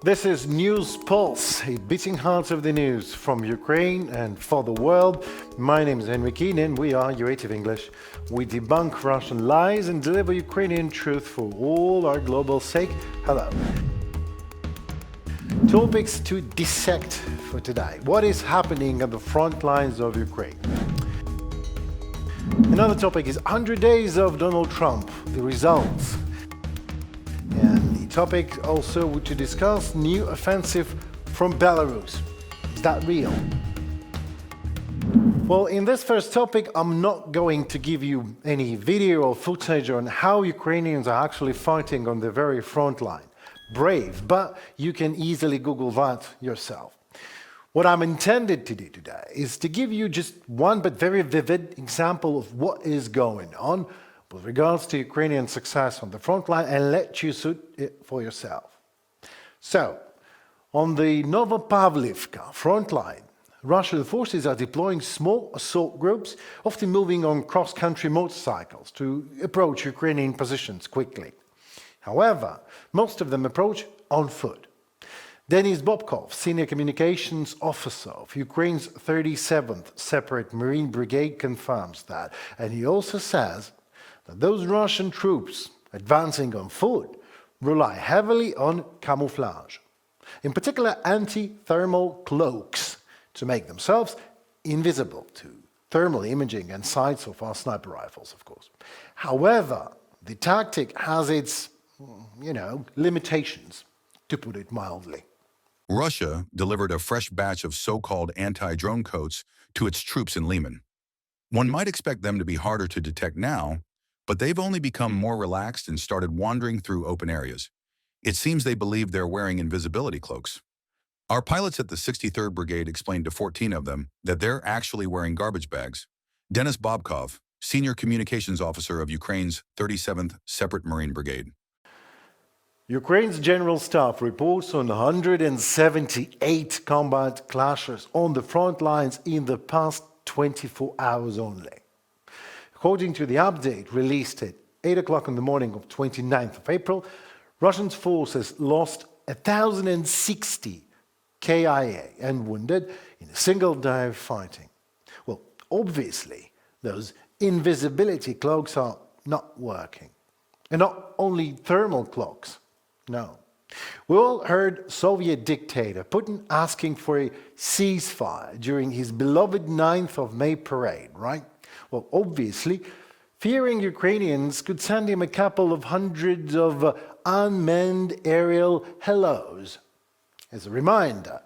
This is News Pulse, a beating heart of the news from Ukraine and for the world. My name is Henry Keane and we are Creative English. We debunk Russian lies and deliver Ukrainian truth for all our global sake. Hello. Topics to dissect for today. What is happening at the front lines of Ukraine? Another topic is 100 days of Donald Trump, the results. And the topic also to discuss new offensive from Belarus. Is that real? Well, in this first topic, I'm not going to give you any video or footage on how Ukrainians are actually fighting on the very front line. Brave, but you can easily Google that yourself. What I'm intended to do today is to give you just one but very vivid example of what is going on with regards to Ukrainian success on the front line and let you see it for yourself. So, on the Novopavlivka front line, Russian forces are deploying small assault groups, often moving on cross-country motorcycles to approach Ukrainian positions quickly. However, most of them approach on foot. Denis Bobkov, senior communications officer of Ukraine's 37th Separate Marine Brigade, confirms that, and he also says that those Russian troops advancing on foot rely heavily on camouflage, in particular anti-thermal cloaks, to make themselves invisible to thermal imaging and sights of our sniper rifles, of course. However, the tactic has its, limitations, to put it mildly. Russia delivered a fresh batch of so-called anti-drone coats to its troops in Lyman. One might expect them to be harder to detect now, but they've only become more relaxed and started wandering through open areas. It seems they believe they're wearing invisibility cloaks. Our pilots at the 63rd Brigade explained to 14 of them that they're actually wearing garbage bags. Denis Bobkov, senior communications officer of Ukraine's 37th Separate Marine Brigade. Ukraine's General Staff reports on 178 combat clashes on the front lines in the past 24 hours only. According to the update released at 8 o'clock in the morning of 29th of April, Russian forces lost 1,060 KIA and wounded in a single day of fighting. Well, obviously, those invisibility cloaks are not working. And not only thermal cloaks. No. We all heard Soviet dictator Putin asking for a ceasefire during his beloved 9th of May parade, right? Well, obviously, fearing Ukrainians could send him a couple of hundreds of unmanned aerial hellos. As a reminder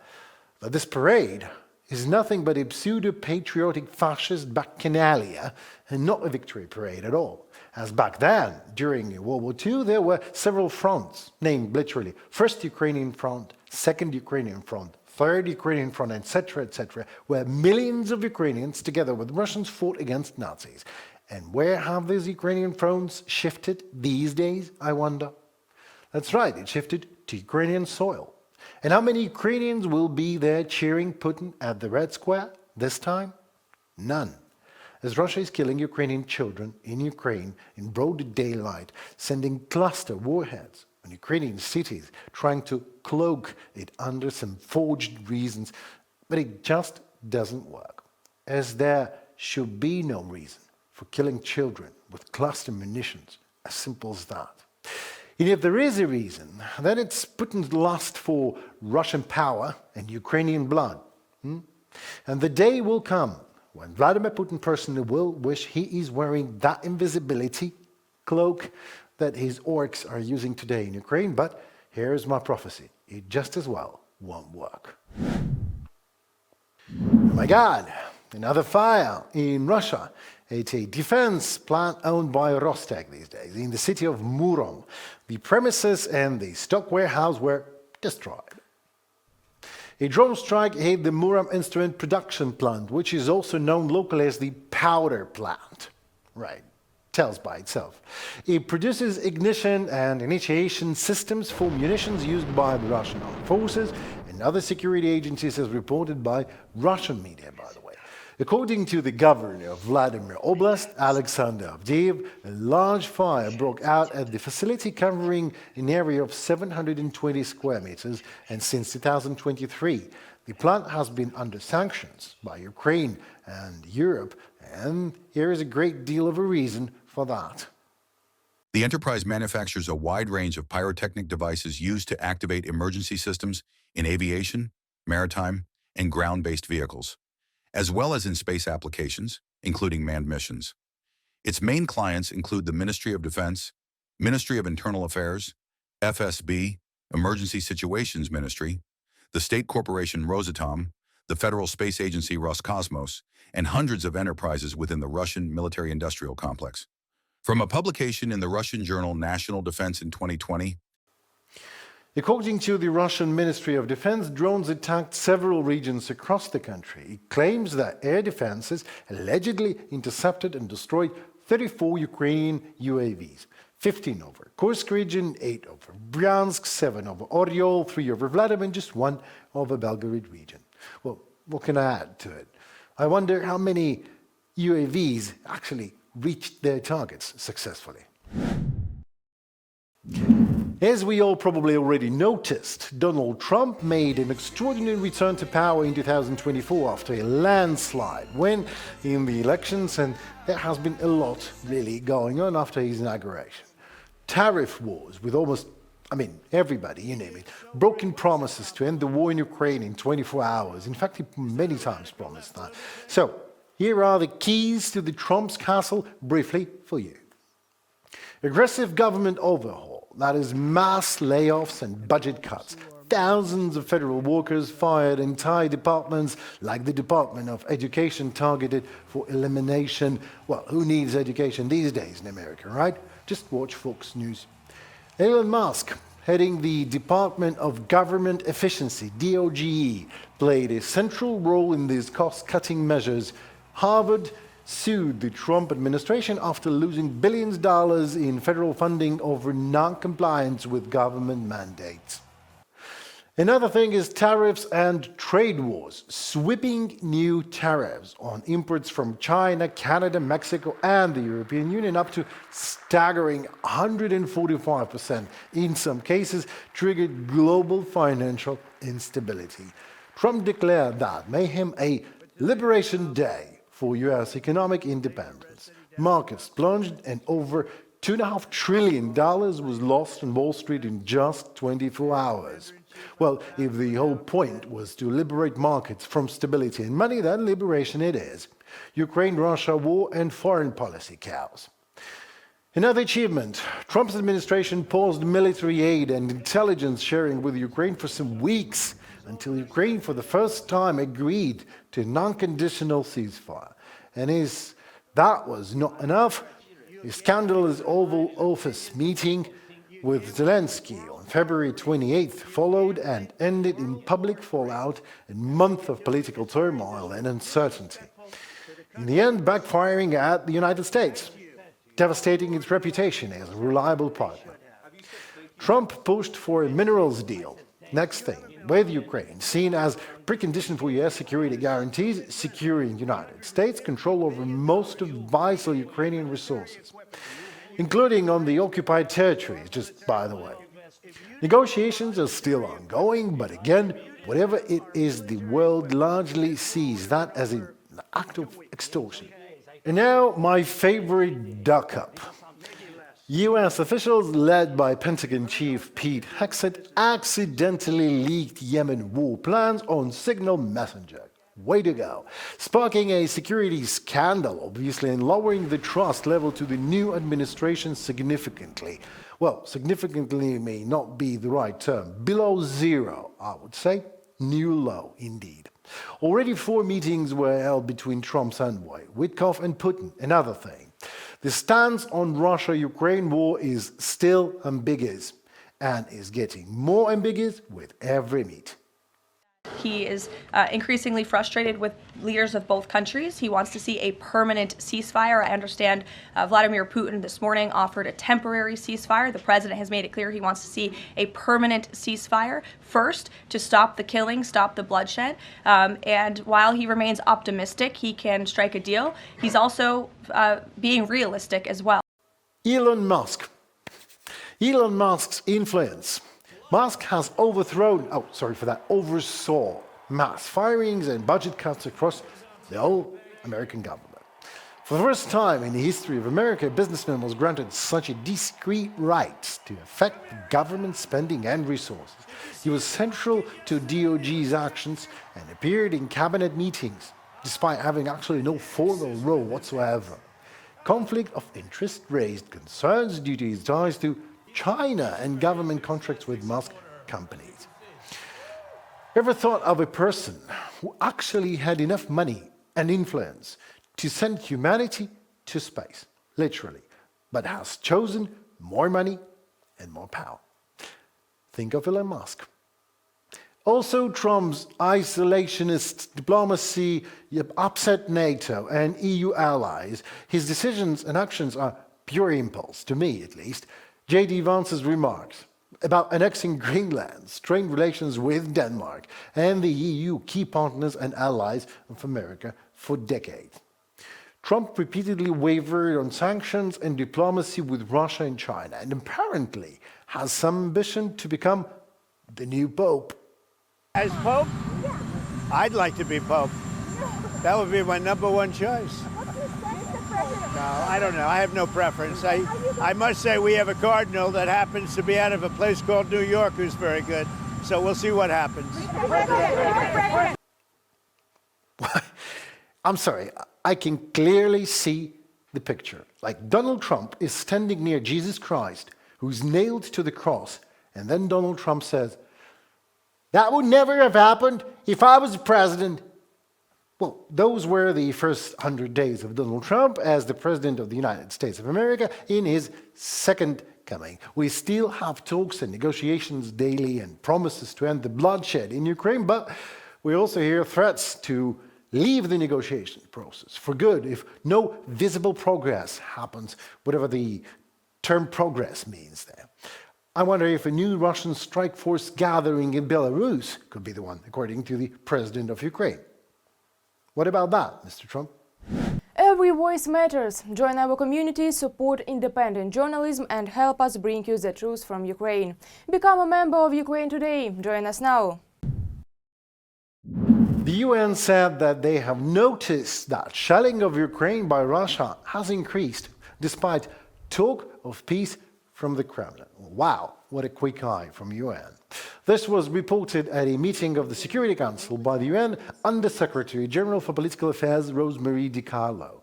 that this parade is nothing but a pseudo-patriotic fascist bacchanalia and not a victory parade at all. As back then, during World War II, there were several fronts, named literally First Ukrainian Front, Second Ukrainian Front, Third Ukrainian Front, etc., where millions of Ukrainians, together with Russians, fought against Nazis. And where have these Ukrainian fronts shifted these days, I wonder? That's right, it shifted to Ukrainian soil. And how many Ukrainians will be there cheering Putin at the Red Square this time? None. As Russia is killing Ukrainian children in Ukraine in broad daylight, sending cluster warheads on Ukrainian cities, trying to cloak it under some forged reasons, but it just doesn't work, as there should be no reason for killing children with cluster munitions, as simple as that. And if there is a reason, then it's Putin's lust for Russian power and Ukrainian blood. And the day will come when Vladimir Putin personally will wish he is wearing that invisibility cloak that his orcs are using today in Ukraine, but here's my prophecy, it just as well won't work. Oh my God, another fire in Russia. It's a defense plant owned by Rostec these days, in the city of Murom. The premises and the stock warehouse were destroyed. A drone strike hit the Murom instrument production plant, which is also known locally as the powder plant. Right, tells by itself. It produces ignition and initiation systems for munitions used by the Russian armed forces and other security agencies, as reported by Russian media, by the way. According to the governor of Vladimir Oblast, Alexander Avdeyev, a large fire broke out at the facility covering an area of 720 square meters, and since 2023, the plant has been under sanctions by Ukraine and Europe, and there is a great deal of a reason for that. The enterprise manufactures a wide range of pyrotechnic devices used to activate emergency systems in aviation, maritime, and ground-based vehicles, as well as in space applications, including manned missions. Its main clients include the Ministry of Defense, Ministry of Internal Affairs, FSB, Emergency Situations Ministry, the state corporation Rosatom, the Federal Space Agency Roscosmos, and hundreds of enterprises within the Russian military-industrial complex. From a publication in the Russian journal National Defense in 2020, according to the Russian Ministry of Defense, drones attacked several regions across the country. It claims that air defenses allegedly intercepted and destroyed 34 Ukrainian UAVs, 15 over Kursk region, 8 over Bryansk, 7 over Oryol, 3 over Vladimir, and just 1 over Belgorod region. Well, what can I add to it? I wonder how many UAVs actually reached their targets successfully. As we all probably already noticed, Donald Trump made an extraordinary return to power in 2024 after a landslide win in the elections, and there has been a lot really going on after his inauguration. Tariff wars with everybody, you name it, broken promises to end the war in Ukraine in 24 hours. In fact, he many times promised that. So, here are the keys to the Trump's castle, briefly for you. Aggressive government overhaul, that is mass layoffs and budget cuts. Thousands of federal workers fired, entire departments like the Department of Education targeted for elimination. Well, who needs education these days in America, right? Just watch Fox News. Elon Musk, heading the Department of Government Efficiency, DOGE, played a central role in these cost-cutting measures. Harvard sued the Trump administration after losing billions of dollars in federal funding over non-compliance with government mandates. Another thing is tariffs and trade wars. Sweeping new tariffs on imports from China, Canada, Mexico, and the European Union, up to staggering 145% in some cases, triggered global financial instability. Trump declared that made him a liberation day for U.S. economic independence. Markets plunged and over $2.5 trillion was lost on Wall Street in just 24 hours. Well, if the whole point was to liberate markets from stability and money, then liberation it is. Ukraine-Russia war and foreign policy chaos. Another achievement, Trump's administration paused military aid and intelligence sharing with Ukraine for some weeks, until Ukraine for the first time agreed to a non-conditional ceasefire. And as that was not enough, a scandalous Oval Office meeting with Zelensky on February 28th followed and ended in public fallout and months of political turmoil and uncertainty. In the end, backfiring at the United States, devastating its reputation as a reliable partner. Trump pushed for a minerals deal. Next thing, with Ukraine, seen as precondition for U.S. security guarantees, securing United States control over most of vital Ukrainian resources, including on the occupied territories, just by the way. Negotiations are still ongoing, but again, whatever it is, the world largely sees that as an act of extortion. And now, my favorite duck-up. U.S. officials, led by Pentagon Chief Pete Hegseth, accidentally leaked Yemen war plans on Signal Messenger. Way to go. Sparking a security scandal, obviously, and lowering the trust level to the new administration significantly. Well, significantly may not be the right term. Below zero, I would say. New low, indeed. Already 4 meetings were held between Trump's envoy, Witkoff, and Putin. Another thing. The stance on Russia-Ukraine war is still ambiguous and is getting more ambiguous with every meet. He is increasingly frustrated with leaders of both countries. He wants to see a permanent ceasefire. I understand Vladimir Putin this morning offered a temporary ceasefire. The president has made it clear he wants to see a permanent ceasefire first to stop the killing, stop the bloodshed. And while he remains optimistic he can strike a deal, he's also being realistic as well. Elon Musk. Elon Musk's influence. Musk has oversaw mass firings and budget cuts across the whole American government. For the first time in the history of America, a businessman was granted such a discrete right to affect government spending and resources. He was central to DOG's actions and appeared in cabinet meetings, despite having actually no formal role whatsoever. Conflict of interest raised concerns due to his ties to China and government contracts with Musk companies. Ever thought of a person who actually had enough money and influence to send humanity to space, literally, but has chosen more money and more power? Think of Elon Musk. Also, Trump's isolationist diplomacy upset NATO and EU allies. His decisions and actions are pure impulse, to me at least. J.D. Vance's remarks about annexing Greenland, strained relations with Denmark and the EU, key partners and allies of America for decades. Trump repeatedly wavered on sanctions and diplomacy with Russia and China, and apparently has some ambition to become the new Pope. As Pope? I'd like to be Pope. That would be my number one choice. No, I don't know. I have no preference. I must say we have a cardinal that happens to be out of a place called New York who's very good. So we'll see what happens. I'm sorry, I can clearly see the picture. Like Donald Trump is standing near Jesus Christ, who's nailed to the cross, and then Donald Trump says, "That would never have happened if I was president." Well, those were the first 100 days of Donald Trump as the President of the United States of America in his second coming. We still have talks and negotiations daily and promises to end the bloodshed in Ukraine, but we also hear threats to leave the negotiation process for good if no visible progress happens, whatever the term progress means there. I wonder if a new Russian strike force gathering in Belarus could be the one, according to the President of Ukraine. What about that, Mr. Trump? Every voice matters. Join our community, support independent journalism and help us bring you the truth from Ukraine. Become a member of Ukraine today. Join us now. The UN said that they have noticed that shelling of Ukraine by Russia has increased, despite talk of peace from the Kremlin. Wow, what a quick eye from UN. This was reported at a meeting of the Security Council by the UN Under-Secretary General for Political Affairs Rosemarie DiCarlo.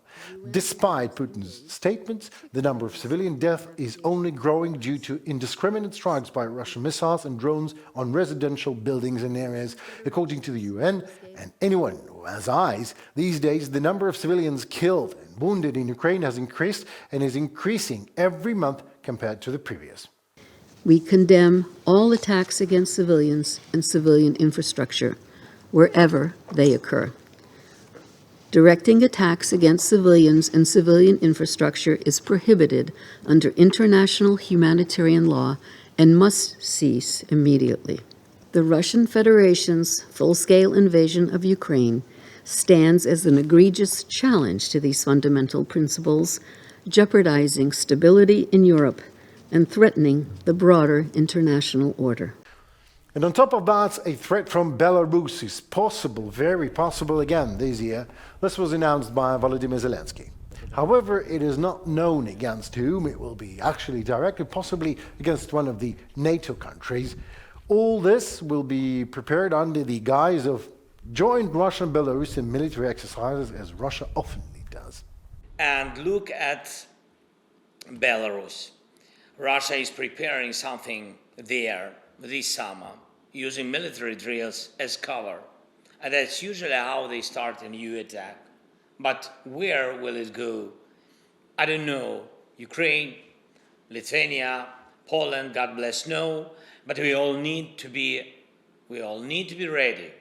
Despite Putin's statements, the number of civilian deaths is only growing due to indiscriminate strikes by Russian missiles and drones on residential buildings and areas. According to the UN, and anyone who has eyes, these days the number of civilians killed and wounded in Ukraine has increased and is increasing every month compared to the previous. We condemn all attacks against civilians and civilian infrastructure, wherever they occur. Directing attacks against civilians and civilian infrastructure is prohibited under international humanitarian law and must cease immediately. The Russian Federation's full-scale invasion of Ukraine stands as an egregious challenge to these fundamental principles, jeopardizing stability in Europe and threatening the broader international order. And on top of that, a threat from Belarus is possible, very possible again this year. This was announced by Volodymyr Zelensky. However, it is not known against whom it will be actually directed, possibly against one of the NATO countries. All this will be prepared under the guise of joint Russian-Belarusian military exercises, as Russia often does. And look at Belarus. Russia is preparing something there this summer, using military drills as cover. And that's usually how they start a new attack. But where will it go? I don't know. Ukraine, Lithuania, Poland, God bless, no. But we all need to be ready.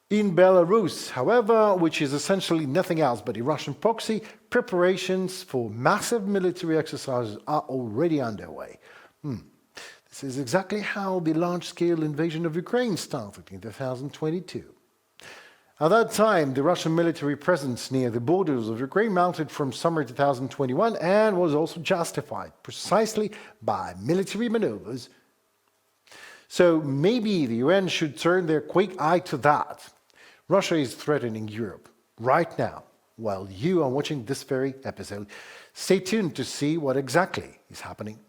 In Belarus, however, which is essentially nothing else but a Russian proxy, preparations for massive military exercises are already underway. This is exactly how the large-scale invasion of Ukraine started in 2022. At that time, the Russian military presence near the borders of Ukraine mounted from summer 2021 and was also justified precisely by military maneuvers. So maybe the UN should turn their quick eye to that. Russia is threatening Europe right now while you are watching this very episode. Stay tuned to see what exactly is happening.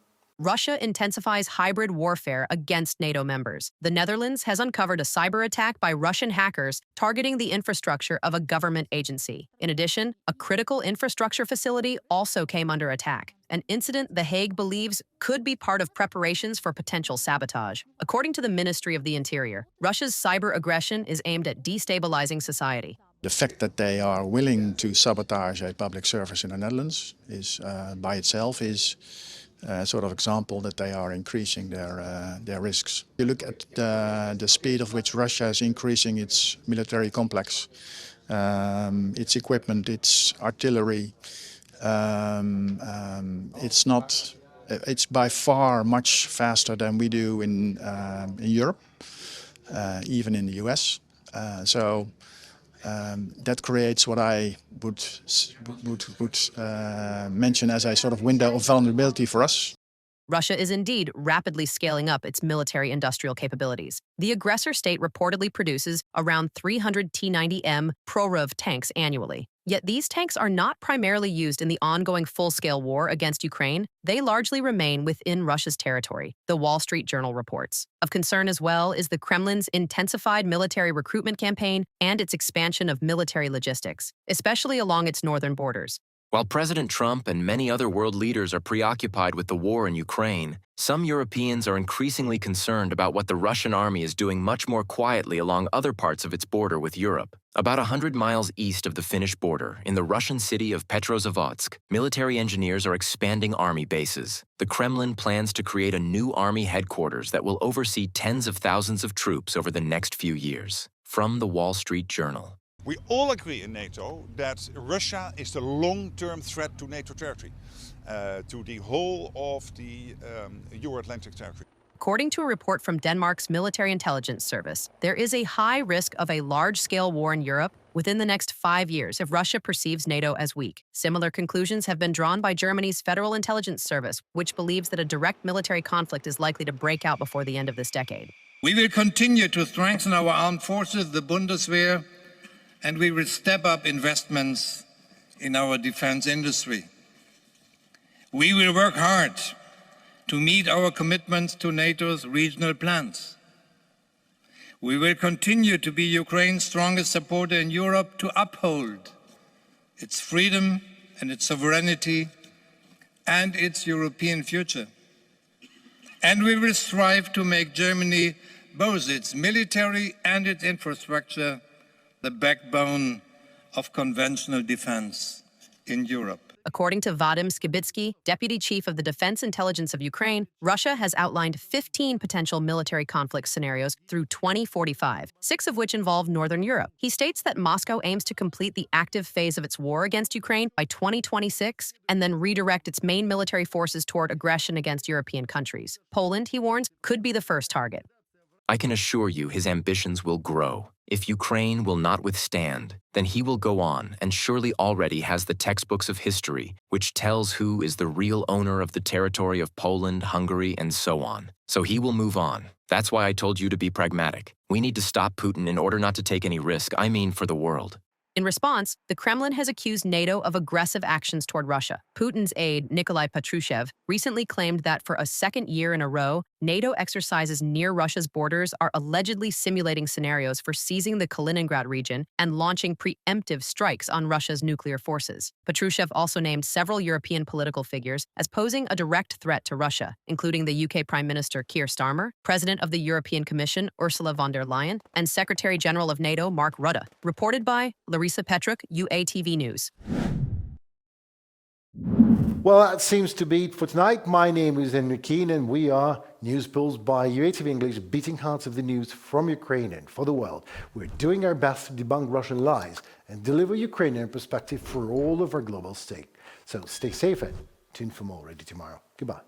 Russia intensifies hybrid warfare against NATO members. The Netherlands has uncovered a cyber attack by Russian hackers targeting the infrastructure of a government agency. In addition, a critical infrastructure facility also came under attack, an incident The Hague believes could be part of preparations for potential sabotage. According to the Ministry of the Interior, Russia's cyber aggression is aimed at destabilizing society. The fact that they are willing to sabotage a public service in the Netherlands is, by itself, is sort of example that they are increasing their risks. You look at the speed of which Russia is increasing its military complex, its equipment, its artillery. It's by far much faster than we do in Europe, even in the US. That creates what I would mention as a sort of window of vulnerability for us. Russia is indeed rapidly scaling up its military-industrial capabilities. The aggressor state reportedly produces around 300 T-90M Prorov tanks annually. Yet these tanks are not primarily used in the ongoing full-scale war against Ukraine. They largely remain within Russia's territory, the Wall Street Journal reports. Of concern as well is the Kremlin's intensified military recruitment campaign and its expansion of military logistics, especially along its northern borders. While President Trump and many other world leaders are preoccupied with the war in Ukraine, some Europeans are increasingly concerned about what the Russian army is doing much more quietly along other parts of its border with Europe. About 100 miles east of the Finnish border, in the Russian city of Petrozavodsk, military engineers are expanding army bases. The Kremlin plans to create a new army headquarters that will oversee tens of thousands of troops over the next few years. From the Wall Street Journal. We all agree in NATO that Russia is the long-term threat to NATO territory, to the whole of the Euro-Atlantic territory. According to a report from Denmark's military intelligence service, there is a high risk of a large-scale war in Europe within the next 5 years if Russia perceives NATO as weak. Similar conclusions have been drawn by Germany's Federal Intelligence Service, which believes that a direct military conflict is likely to break out before the end of this decade. We will continue to strengthen our armed forces, the Bundeswehr, and we will step up investments in our defense industry. We will work hard to meet our commitments to NATO's regional plans. We will continue to be Ukraine's strongest supporter in Europe to uphold its freedom and its sovereignty and its European future. And we will strive to make Germany, both its military and its infrastructure, the backbone of conventional defense in Europe. According to Vadim Skibitsky, deputy chief of the Defense Intelligence of Ukraine, Russia has outlined 15 potential military conflict scenarios through 2045, 6 of which involve Northern Europe. He states that Moscow aims to complete the active phase of its war against Ukraine by 2026 and then redirect its main military forces toward aggression against European countries. Poland, he warns, could be the first target. I can assure you his ambitions will grow. If Ukraine will not withstand, then he will go on and surely already has the textbooks of history, which tells who is the real owner of the territory of Poland, Hungary, and so on. So he will move on. That's why I told you to be pragmatic. We need to stop Putin in order not to take any risk, I mean for the world. In response, the Kremlin has accused NATO of aggressive actions toward Russia. Putin's aide, Nikolai Patrushev, recently claimed that for a second year in a row, NATO exercises near Russia's borders are allegedly simulating scenarios for seizing the Kaliningrad region and launching preemptive strikes on Russia's nuclear forces. Patrushev also named several European political figures as posing a direct threat to Russia, including the UK Prime Minister Keir Starmer, President of the European Commission Ursula von der Leyen, and Secretary General of NATO Mark Rutte. Reported by Larissa Petruk, UATV News. Well, that seems to be it for tonight. My name is Henry Keane, and we are News Pulse by UATV English, beating hearts of the news from Ukraine and for the world. We're doing our best to debunk Russian lies and deliver Ukrainian perspective for all of our global stake. So stay safe and tune for more already tomorrow. Goodbye.